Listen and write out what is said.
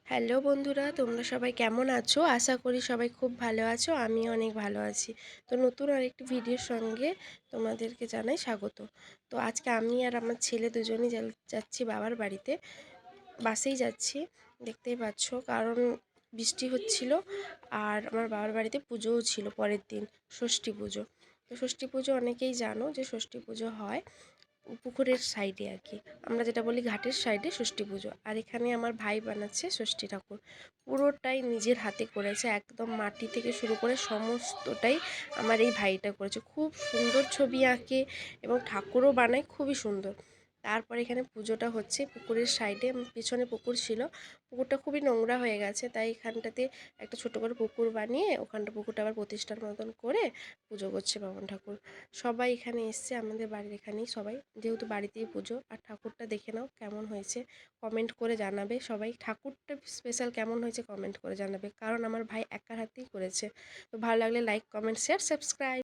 Hello বন্ধুরা, তোমরা সবাই কেমন আছো? আশা করি সবাই খুব ভালো আছো। আমিও অনেক ভালো আছি। তো নতুন আরেকটি ভিডিওর সঙ্গে তোমাদেরকে জানাই স্বাগত। তো আজকে আমি আর আমার ছেলে দুজনেই যাচ্ছি বাবার বাড়িতে। বাসেই যাচ্ছি, দেখতেই পাচ্ছ, কারণ বৃষ্টি হচ্ছিল। আর আমার বাবার বাড়িতে পুজোও ছিল পরের দিন, ষষ্ঠী পুজো। তো ষষ্ঠী পুজো অনেকেই জানো যে ষষ্ঠী পুজো হয় পুকুরের সাইডে আর কি, আমরা যেটা বলি ঘাটের সাইডে ষষ্ঠী পুজো। আর এখানে আমার ভাই বানাচ্ছে ষষ্ঠী ঠাকুর, পুরোটাই নিজের হাতে করেছে, একদম মাটি থেকে শুরু করে সমস্তটাই আমার এই ভাইটা করেছে। খুব সুন্দর ছবি আঁকে এবং ঠাকুরও বানায় খুবই সুন্দর। তারপর এখানে পুজোটা হচ্ছে পুকুরের সাইডে, পিছনে পুকুর ছিল, পুকুরটা খুবই নোংরা হয়ে গেছে, তাই এখানটাতে একটা ছোট করে পুকুর বানিয়ে ওখানটা পুকুরটা আবার প্রতিষ্ঠার মতন করে পুজো করছে বামন ঠাকুর। সবাই এখানে এসছে, আমাদের বাড়ির এখানেই সবাই, যেহেতু বাড়িতেই পুজো। আর ঠাকুরটা দেখে নাও কেমন হয়েছে, কমেন্ট করে জানাবে সবাই। ঠাকুরটা স্পেশাল কেমন হয়েছে কমেন্ট করে জানাবে, কারণ আমার ভাই একার হাতেই করেছে। তো ভালো লাগলে লাইক, কমেন্ট, শেয়ার, সাবস্ক্রাইব।